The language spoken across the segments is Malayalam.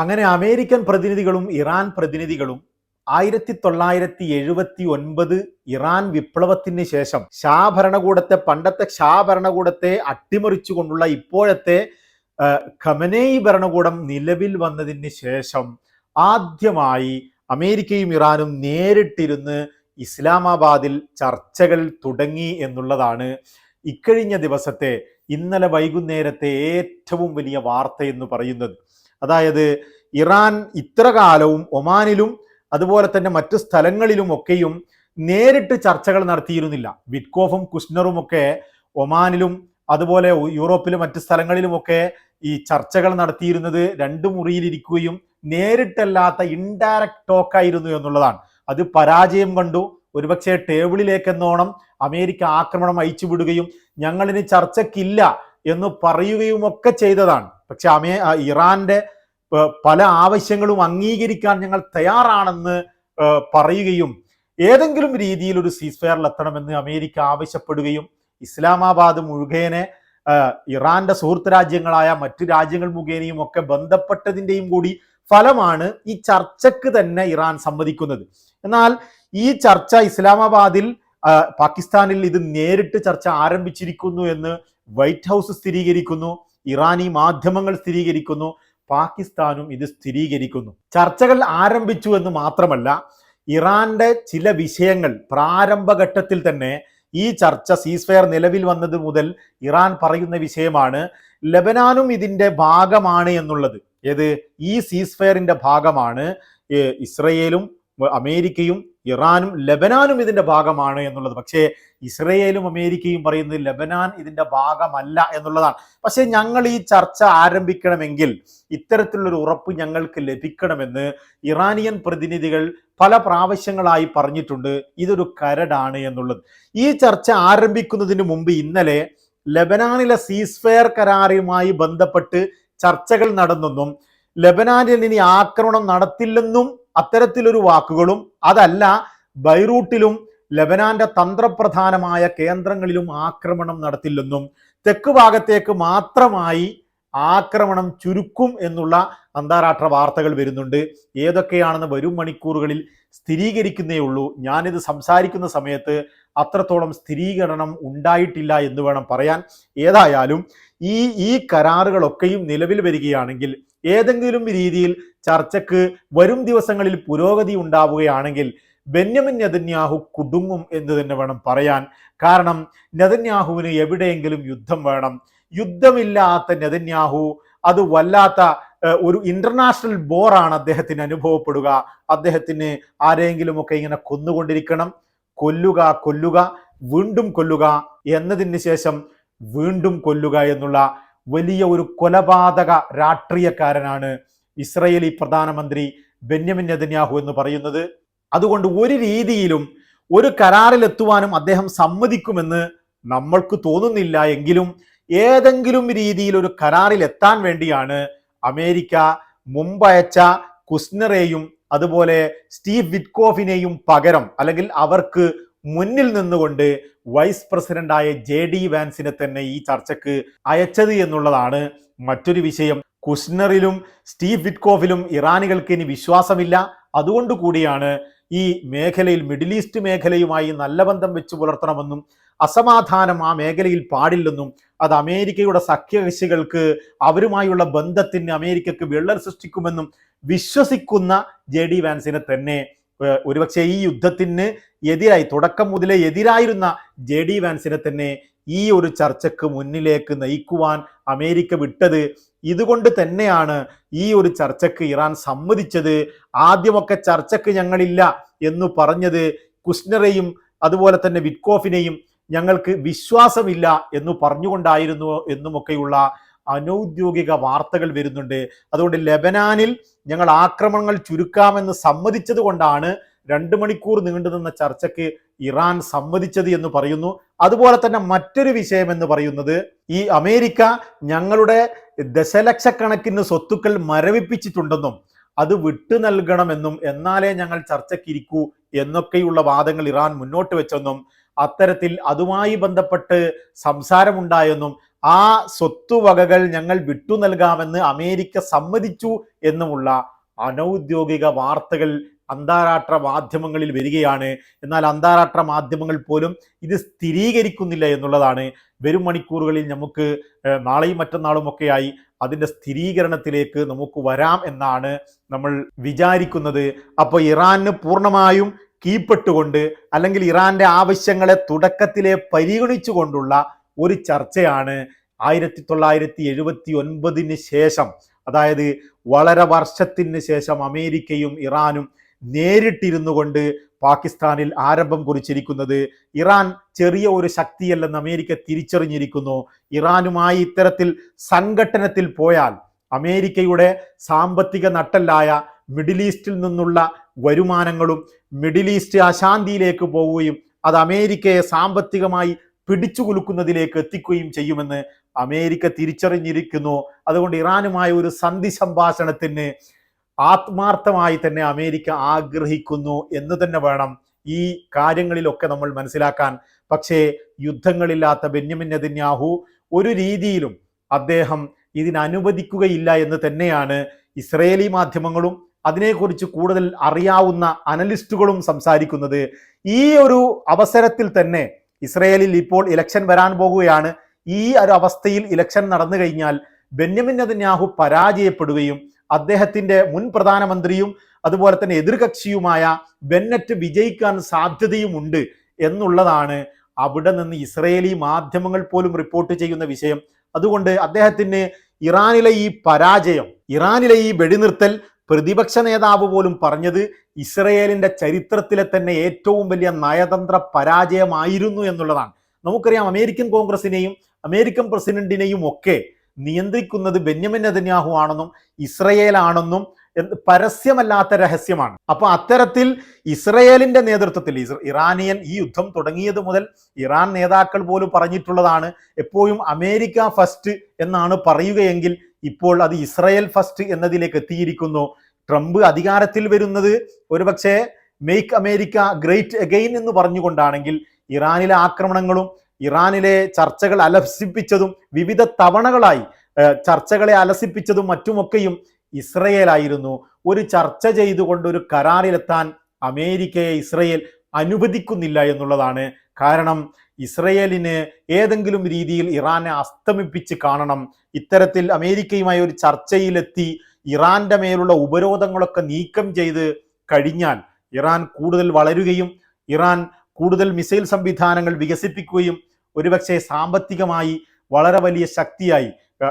അങ്ങനെ അമേരിക്കൻ പ്രതിനിധികളും ഇറാൻ പ്രതിനിധികളും 1979 ഇറാൻ വിപ്ലവത്തിന് ശേഷം പണ്ടത്തെ ഷാ ഭരണകൂടത്തെ അട്ടിമറിച്ചുകൊണ്ടുള്ള ഇപ്പോഴത്തെ ഖമനേയി ഭരണകൂടം നിലവിൽ വന്നതിന് ശേഷം ആദ്യമായി അമേരിക്കയും ഇറാനും നേരിട്ടിരുന്ന് ഇസ്ലാമാബാദിൽ ചർച്ചകൾ തുടങ്ങി എന്നുള്ളതാണ് ഇക്കഴിഞ്ഞ ദിവസത്തെ ഇന്നലെ വൈകുന്നേരത്തെ ഏറ്റവും വലിയ വാർത്ത എന്ന് പറയുന്നത്. അതായത് ഇറാൻ ഇത്ര കാലവും ഒമാനിലും അതുപോലെ തന്നെ മറ്റു സ്ഥലങ്ങളിലുമൊക്കെയും നേരിട്ട് ചർച്ചകൾ നടത്തിയിരുന്നില്ല. വിറ്റ്കോഫും കുഷ്നറും ഒക്കെ ഒമാനിലും അതുപോലെ യൂറോപ്പിലും മറ്റു സ്ഥലങ്ങളിലുമൊക്കെ ഈ ചർച്ചകൾ നടത്തിയിരുന്നത് രണ്ട് മുറിയിലിരിക്കുകയും നേരിട്ടല്ലാത്ത ഇൻഡയറക്റ്റ് ടോക്കായിരുന്നു എന്നുള്ളതാണ്. അത് പരാജയം കണ്ടു. ഒരുപക്ഷെ ടേബിളിലേക്കെന്നോണം അമേരിക്ക ആക്രമണം അയച്ചുവിടുകയും ഞങ്ങളിനി ചർച്ചയ്ക്കില്ല എന്ന് പറയുകയും ഒക്കെ ചെയ്തതാണ്. പക്ഷെ ഇറാന്റെ പല ആവശ്യങ്ങളും അംഗീകരിക്കാൻ ഞങ്ങൾ തയ്യാറാണെന്ന് പറയുകയും ഏതെങ്കിലും രീതിയിൽ ഒരു സീസ്ഫയറിൽ എത്തണമെന്ന് അമേരിക്ക ആവശ്യപ്പെടുകയും ഇസ്ലാമാബാദ് മുഴുവനെ ഇറാന്റെ സുഹൃത്ത് രാജ്യങ്ങളായ മറ്റു രാജ്യങ്ങൾ മുഖേനയും ഒക്കെ ബന്ധപ്പെട്ടതിൻ്റെയും കൂടി ഫലമാണ് ഈ ചർച്ചയ്ക്ക് തന്നെ ഇറാൻ സമ്മതിക്കുന്നത്. എന്നാൽ ഈ ചർച്ച ഇസ്ലാമാബാദിൽ പാകിസ്ഥാനിൽ ഇത് നേരിട്ട് ചർച്ച ആരംഭിച്ചിരിക്കുന്നു എന്ന് വൈറ്റ് ഹൗസ് സ്ഥിരീകരിക്കുന്നു, ഇറാനി മാധ്യമങ്ങൾ സ്ഥിരീകരിക്കുന്നു, പാകിസ്ഥാനും ഇത് സ്ഥിരീകരിക്കുന്നു. ചർച്ചകൾ ആരംഭിച്ചു എന്ന് മാത്രമല്ല, ഇറാന്റെ ചില വിഷയങ്ങൾ പ്രാരംഭഘട്ടത്തിൽ തന്നെ ഈ ചർച്ച സീസ്ഫയർ നിലവിൽ വന്നത് മുതൽ ഇറാൻ പറയുന്ന വിഷയമാണ് ലെബനാനും ഇതിന്റെ ഭാഗമാണ് എന്നുള്ളത്. ഏത് ഈ സീസ്ഫയറിന്റെ ഭാഗമാണ് ഇസ്രയേലും അമേരിക്കയും ഇറാനും ലെബനാനും ഇതിന്റെ ഭാഗമാണ് എന്നുള്ളത്. പക്ഷേ ഇസ്രയേലും അമേരിക്കയും പറയുന്നത് ലെബനാൻ ഇതിന്റെ ഭാഗമല്ല എന്നുള്ളതാണ്. പക്ഷേ ഞങ്ങൾ ഈ ചർച്ച ആരംഭിക്കണമെങ്കിൽ ഇത്തരത്തിലുള്ളൊരു ഉറപ്പ് ഞങ്ങൾക്ക് ലഭിക്കണമെന്ന് ഇറാനിയൻ പ്രതിനിധികൾ പല പ്രാവശ്യങ്ങളായി പറഞ്ഞിട്ടുണ്ട്. ഇതൊരു കരടാണ് എന്നുള്ളത്. ഈ ചർച്ച ആരംഭിക്കുന്നതിന് മുമ്പ് ഇന്നലെ ലെബനാനിലെ സീസ്ഫയർ കരാറുമായി ബന്ധപ്പെട്ട് ചർച്ചകൾ നടന്നെന്നും ലെബനാനിൽ ഇനി ആക്രമണം നടത്തില്ലെന്നും അത്തരത്തിലൊരു വാക്കുകളും, അതല്ല ബൈറൂട്ടിലും ലെബനാന്റെ തന്ത്രപ്രധാനമായ കേന്ദ്രങ്ങളിലും ആക്രമണം നടത്തില്ലെന്നും തെക്ക് ഭാഗത്തേക്ക് മാത്രമായി ആക്രമണം ചുരുക്കും എന്നുള്ള അന്താരാഷ്ട്ര വാർത്തകൾ വരുന്നുണ്ട്. ഏതൊക്കെയാണെന്ന് വരും മണിക്കൂറുകളിൽ സ്ഥിരീകരിക്കുന്നേ ഉള്ളൂ. ഞാനിത് സംസാരിക്കുന്ന സമയത്ത് അത്രത്തോളം സ്ഥിരീകരണം ഉണ്ടായിട്ടില്ല എന്ന് വേണം പറയാൻ. ഏതായാലും ഈ കരാറുകളൊക്കെയും നിലവിൽ വരികയാണെങ്കിൽ, ഏതെങ്കിലും രീതിയിൽ ചർച്ചയ്ക്ക് വരും ദിവസങ്ങളിൽ പുരോഗതി ഉണ്ടാവുകയാണെങ്കിൽ ബെന്യാമിൻ നെതന്യാഹു കുടുങ്ങും എന്ന് തന്നെ വേണം പറയാൻ. കാരണം നെതന്യാഹുവിന് എവിടെയെങ്കിലും യുദ്ധം വേണം. യുദ്ധമില്ലാത്ത നെതന്യാഹു അത് വല്ലാത്ത ഒരു ഇന്റർനാഷണൽ ബോറാണ് അദ്ദേഹത്തിന് അനുഭവപ്പെടുക. അദ്ദേഹത്തിന് ആരെങ്കിലുമൊക്കെ ഇങ്ങനെ കൊന്നുകൊണ്ടിരിക്കണം, കൊല്ലുക, വീണ്ടും കൊല്ലുക, എന്നതിന് ശേഷം വീണ്ടും കൊല്ലുക എന്നുള്ള വലിയ ഒരു കൊലപാതക രാഷ്ട്രീയക്കാരനാണ് ഇസ്രയേലി പ്രധാനമന്ത്രി ബെന്യാമിൻ നെതന്യാഹു എന്ന് പറയുന്നത്. അതുകൊണ്ട് ഒരു രീതിയിലും ഒരു കരാറിലെത്തുവാനും അദ്ദേഹം സമ്മതിക്കുമെന്ന് നമ്മൾക്ക് തോന്നുന്നില്ല. എങ്കിലും ഏതെങ്കിലും രീതിയിൽ ഒരു കരാറിൽ എത്താൻ വേണ്ടിയാണ് അമേരിക്ക മുമ്പയച്ച കുഷ്നറെയും അതുപോലെ സ്റ്റീവ് വിറ്റ്കോഫിനെയും പകരം, അല്ലെങ്കിൽ അവർക്ക് മുന്നിൽ നിന്നുകൊണ്ട് വൈസ് പ്രസിഡന്റായ JD വാൻസിനെ തന്നെ ഈ ചർച്ചയ്ക്ക് അയച്ചത് എന്നുള്ളതാണ് മറ്റൊരു വിഷയം. കുഷ്നറിലും സ്റ്റീവ് വിറ്റ്കോഫിലും ഇറാനികൾക്ക് ഇനി വിശ്വാസമില്ല. അതുകൊണ്ട് കൂടിയാണ് ഈ മേഖലയിൽ, മിഡിൽ ഈസ്റ്റ് മേഖലയുമായി നല്ല ബന്ധം വെച്ച് പുലർത്തണമെന്നും അസമാധാനം ആ മേഖലയിൽ പാടില്ലെന്നും അത് അമേരിക്കയുടെ സഖ്യകക്ഷികൾക്ക് അവരുമായുള്ള ബന്ധത്തിന് അമേരിക്കക്ക് വിള്ളൽ സൃഷ്ടിക്കുമെന്നും വിശ്വസിക്കുന്ന JD വാൻസിനെ തന്നെ ഒരുപക്ഷെ ഈ യുദ്ധത്തിന് എതിരായി തുടക്കം മുതലേ എതിരായിരുന്ന JD വാൻസിനെ തന്നെ ഈ ഒരു ചർച്ചയ്ക്ക് മുന്നിലേക്ക് നയിക്കുവാൻ അമേരിക്ക വിട്ടത്. ഇതുകൊണ്ട് തന്നെയാണ് ഈ ഒരു ചർച്ചയ്ക്ക് ഇറാൻ സമ്മതിച്ചത്. ആദ്യമൊക്കെ ചർച്ചയ്ക്ക് ഞങ്ങളില്ല എന്ന് പറഞ്ഞത് കുഷ്നറെയും അതുപോലെ തന്നെ വിറ്റ്കോഫിനെയും ഞങ്ങൾക്ക് വിശ്വാസമില്ല എന്ന് പറഞ്ഞുകൊണ്ടായിരുന്നു എന്നുമൊക്കെയുള്ള അനൗദ്യോഗിക വാർത്തകൾ വരുന്നുണ്ട്. അതുകൊണ്ട് ലെബനാനിൽ ഞങ്ങൾ ആക്രമണങ്ങൾ ചുരുക്കാമെന്ന് സമ്മതിച്ചത് കൊണ്ടാണ് 2 മണിക്കൂർ നീണ്ടുനിന്ന ചർച്ചയ്ക്ക് ഇറാൻ സമ്മതിച്ചത് എന്ന് പറയുന്നു. അതുപോലെ തന്നെ മറ്റൊരു വിഷയം എന്ന് പറയുന്നത്, ഈ അമേരിക്ക ഞങ്ങളുടെ ദശലക്ഷക്കണക്കിന് സ്വത്തുക്കൾ മരവിപ്പിച്ചിട്ടുണ്ടെന്നും അത് വിട്ടു നൽകണമെന്നും എന്നാലേ ഞങ്ങൾ ചർച്ചയ്ക്കിരിക്കൂ എന്നൊക്കെയുള്ള വാദങ്ങൾ ഇറാൻ മുന്നോട്ട് വെച്ചെന്നും അത്തരത്തിൽ അതുമായി ബന്ധപ്പെട്ട് സംസാരമുണ്ടായെന്നും ആ സ്വത്തുവകകൾ ഞങ്ങൾ വിട്ടു നൽകാമെന്ന് അമേരിക്ക സമ്മതിച്ചു എന്നുമുള്ള അനൗദ്യോഗിക വാർത്തകൾ അന്താരാഷ്ട്ര മാധ്യമങ്ങളിൽ വരികയാണ്. എന്നാൽ അന്താരാഷ്ട്ര മാധ്യമങ്ങൾ പോലും ഇത് സ്ഥിരീകരിക്കുന്നില്ല എന്നുള്ളതാണ്. വരും മണിക്കൂറുകളിൽ നമുക്ക് നാളെയും മറ്റന്നാളും ഒക്കെയായി അതിൻ്റെ സ്ഥിരീകരണത്തിലേക്ക് നമുക്ക് വരാം എന്നാണ് നമ്മൾ വിചാരിക്കുന്നത്. അപ്പോൾ ഇറാന് പൂർണ്ണമായും കീഴ്പ്പെട്ടുകൊണ്ട് അല്ലെങ്കിൽ ഇറാന്റെ ആവശ്യങ്ങളെ തുടക്കത്തിലെ പരിഗണിച്ചുകൊണ്ടുള്ള ഒരു ചർച്ചയാണ് 1979 ശേഷം, അതായത് വളരെ വർഷത്തിന് ശേഷം അമേരിക്കയും ഇറാനും നേരിട്ടിരുന്നു കൊണ്ട് പാകിസ്ഥാനിൽ ആരംഭം കുറിച്ചിരിക്കുന്നത്. ഇറാൻ ചെറിയ ഒരു ശക്തിയല്ലെന്ന് അമേരിക്ക തിരിച്ചറിഞ്ഞിരിക്കുന്നു. ഇറാനുമായി ഇത്തരത്തിൽ സംഘട്ടനത്തിൽ പോയാൽ അമേരിക്കയുടെ സാമ്പത്തിക നട്ടെല്ലായ മിഡിൽ ഈസ്റ്റിൽ നിന്നുള്ള വരുമാനങ്ങളും മിഡിൽ ഈസ്റ്റ് അശാന്തിയിലേക്ക് പോവുകയും അത് അമേരിക്കയെ സാമ്പത്തികമായി പിടിച്ചു കുലുക്കുന്നതിലേക്ക് എത്തിക്കുകയും ചെയ്യുമെന്ന് അമേരിക്ക തിരിച്ചറിഞ്ഞിരിക്കുന്നു. അതുകൊണ്ട് ഇറാനുമായ ഒരു സന്ധി സംഭാഷണത്തിന് ആത്മാർത്ഥമായി തന്നെ അമേരിക്ക ആഗ്രഹിക്കുന്നു എന്ന് തന്നെ വേണം ഈ കാര്യങ്ങളിലൊക്കെ നമ്മൾ മനസ്സിലാക്കാൻ. പക്ഷേ യുദ്ധങ്ങളില്ലാത്ത ബെന്യാമിൻ നെതന്യാഹു ഒരു രീതിയിലും അദ്ദേഹം ഇതിനനുവദിക്കുകയില്ല എന്ന് തന്നെയാണ് ഇസ്രയേലി മാധ്യമങ്ങളും അതിനെക്കുറിച്ച് കൂടുതൽ അറിയാവുന്ന അനലിസ്റ്റുകളും സംസാരിക്കുന്നത്. ഈ ഒരു അവസരത്തിൽ തന്നെ ഇസ്രയേലിൽ ഇപ്പോൾ ഇലക്ഷൻ വരാൻ പോകുകയാണ്. ഈ ഒരു അവസ്ഥയിൽ ഇലക്ഷൻ നടന്നു കഴിഞ്ഞാൽ ബെന്യാമിൻ നെതന്യാഹു പരാജയപ്പെടുകയും അദ്ദേഹത്തിന്റെ മുൻ പ്രധാനമന്ത്രിയും അതുപോലെ തന്നെ എതിർകക്ഷിയുമായ ബെന്നറ്റ് വിജയിക്കാൻ സാധ്യതയുമുണ്ട് എന്നുള്ളതാണ് അവിടെ നിന്ന് ഇസ്രയേലി മാധ്യമങ്ങൾ പോലും റിപ്പോർട്ട് ചെയ്യുന്ന വിഷയം. അതുകൊണ്ട് അദ്ദേഹത്തിന് ഇറാനിലെ ഈ പരാജയം, ഇറാനിലെ ഈ വെടിനിർത്തൽ പ്രതിപക്ഷ നേതാവ് പോലും പറഞ്ഞത് ഇസ്രയേലിന്റെ ചരിത്രത്തിലെ തന്നെ ഏറ്റവും വലിയ നയതന്ത്ര പരാജയമായിരുന്നു എന്നുള്ളതാണ്. നമുക്കറിയാം അമേരിക്കൻ കോൺഗ്രസിനെയും അമേരിക്കൻ പ്രസിഡന്റിനെയും ഒക്കെ നിയന്ത്രിക്കുന്നത് ബെന്യാമിൻ നെതന്യാഹു ആണെന്നും ഇസ്രയേലാണെന്നും പരസ്യമല്ലാത്ത രഹസ്യമാണ്. അപ്പൊ അത്തരത്തിൽ ഇസ്രയേലിന്റെ നേതൃത്വത്തിൽ ഇറാനിയൻ ഈ യുദ്ധം തുടങ്ങിയത് മുതൽ ഇറാൻ നേതാക്കൾ പോലും പറഞ്ഞിട്ടുള്ളതാണ്, എപ്പോഴും അമേരിക്ക ഫസ്റ്റ് എന്നാണ് പറയുകയെങ്കിൽ ഇപ്പോൾ അത് ഇസ്രയേൽ ഫസ്റ്റ് എന്നതിലേക്ക് എത്തിയിരിക്കുന്നു. ട്രംപ് അധികാരത്തിൽ വരുന്നത് ഒരുപക്ഷെ മേക്ക് അമേരിക്ക ഗ്രേറ്റ് അഗെയിൻ എന്ന് പറഞ്ഞുകൊണ്ടാണെങ്കിൽ ഇറാനിലെ ആക്രമണങ്ങളും ഇറാനിലെ ചർച്ചകൾ അലസിപ്പിച്ചതും വിവിധ തവണകളായി ചർച്ചകളെ അലസിപ്പിച്ചതും മറ്റുമൊക്കെയും ഇസ്രയേലായിരുന്നു. ഒരു ചർച്ച ചെയ്തുകൊണ്ട് ഒരു കരാറിലെത്താൻ അമേരിക്കയെ ഇസ്രയേൽ അനുവദിക്കുന്നില്ല എന്നുള്ളതാണ്. കാരണം ഇസ്രയേലിന് ഏതെങ്കിലും രീതിയിൽ ഇറാനെ അസ്തമിപ്പിച്ച് കാണണം. ഇത്തരത്തിൽ അമേരിക്കയുമായി ഒരു ചർച്ചയിലെത്തി ഇറാന്റെ മേലുള്ള ഉപരോധങ്ങളൊക്കെ നീക്കം ചെയ്ത് കഴിഞ്ഞാൽ ഇറാൻ കൂടുതൽ വളരുകയും ഇറാൻ കൂടുതൽ മിസൈൽ സംവിധാനങ്ങൾ വികസിപ്പിക്കുകയും ഒരുപക്ഷെ സാമ്പത്തികമായി വളരെ വലിയ ശക്തിയായി,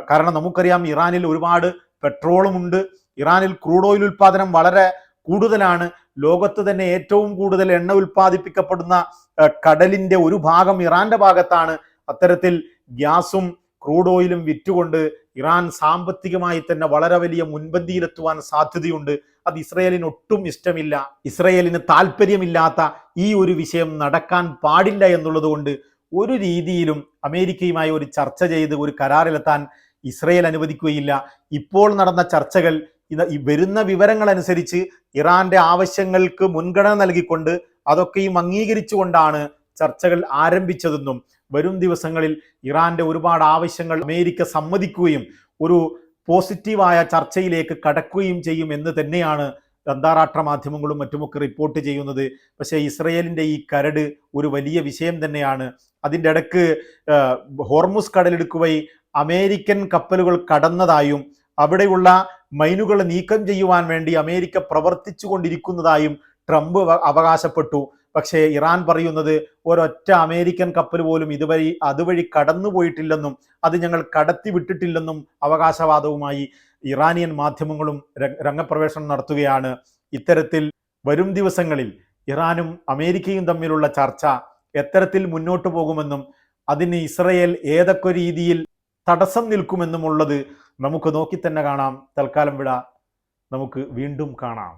കാരണം നമുക്കറിയാം ഇറാനിൽ ഒരുപാട് പെട്രോളുമുണ്ട്, ഇറാനിൽ ക്രൂഡ് ഓയിൽ ഉൽപാദനം വളരെ കൂടുതലാണ്, ലോകത്ത് തന്നെ ഏറ്റവും കൂടുതൽ എണ്ണ ഉൽപ്പാദിപ്പിക്കപ്പെടുന്ന കടലിന്റെ ഒരു ഭാഗം ഇറാന്റെ ഭാഗത്താണ്. അത്തരത്തിൽ ഗ്യാസും ക്രൂഡ് ഓയിലും വിറ്റുകൊണ്ട് ഇറാൻ സാമ്പത്തികമായി തന്നെ വളരെ വലിയ മുൻപന്തിയിലെത്തുവാൻ സാധ്യതയുണ്ട്. അത് ഇസ്രയേലിന് ഒട്ടും ഇഷ്ടമില്ല, ഇസ്രയേലിന് താല്പര്യമില്ലാത്ത ഈ ഒരു വിഷയം നടക്കാൻ പാടില്ല എന്നുള്ളത് കൊണ്ട് ഒരു രീതിയിലും അമേരിക്കയുമായി ഒരു ചർച്ച ചെയ്ത് ഒരു കരാറിലെത്താൻ ഇസ്രയേൽ അനുവദിക്കുകയില്ല. ഇപ്പോൾ നടന്ന ചർച്ചകൾ വരുന്ന വിവരങ്ങൾ അനുസരിച്ച് ഇറാന്റെ ആവശ്യങ്ങൾക്ക് മുൻഗണന നൽകിക്കൊണ്ട് അതൊക്കെയും അംഗീകരിച്ചുകൊണ്ടാണ് ചർച്ചകൾ ആരംഭിച്ചതെന്നും വരും ദിവസങ്ങളിൽ ഇറാന്റെ ഒരുപാട് ആവശ്യങ്ങൾ അമേരിക്ക സമ്മതിക്കുകയും ഒരു പോസിറ്റീവായ ചർച്ചയിലേക്ക് കടക്കുകയും ചെയ്യും എന്ന് തന്നെയാണ് അന്താരാഷ്ട്ര മാധ്യമങ്ങളും മറ്റുമൊക്കെ റിപ്പോർട്ട് ചെയ്യുന്നത്. പക്ഷേ ഇസ്രയേലിന്റെ ഈ കരട് ഒരു വലിയ വിഷയം തന്നെയാണ്. അതിൻ്റെ ഇടക്ക് ഹോർമുസ് കടലിടുക്ക് വഴി അമേരിക്കൻ കപ്പലുകൾ കടന്നതായും അവിടെയുള്ള മൈനുകൾ നീക്കം ചെയ്യുവാൻ വേണ്ടി അമേരിക്ക പ്രവർത്തിച്ചു കൊണ്ടിരിക്കുന്നതായും ട്രംപ് അവകാശപ്പെട്ടു. പക്ഷേ ഇറാൻ പറയുന്നത് ഒരൊറ്റ അമേരിക്കൻ കപ്പൽ പോലും അതുവഴി കടന്നുപോയിട്ടില്ലെന്നും അത് ഞങ്ങൾ കടത്തി വിട്ടിട്ടില്ലെന്നും അവകാശവാദവുമായി ഇറാനിയൻ മാധ്യമങ്ങളും രംഗപ്രവേശനം നടത്തുകയാണ്. ഇത്തരത്തിൽ വരും ദിവസങ്ങളിൽ ഇറാനും അമേരിക്കയും തമ്മിലുള്ള ചർച്ച എത്തരത്തിൽ മുന്നോട്ട് പോകുമെന്നും അതിന് ഇസ്രയേൽ ഏതൊക്കെ രീതിയിൽ തടസ്സം നിൽക്കുമെന്നുമുള്ളത് നമുക്ക് നോക്കി തന്നെ കാണാം. തൽക്കാലം വിട, നമുക്ക് വീണ്ടും കാണാം.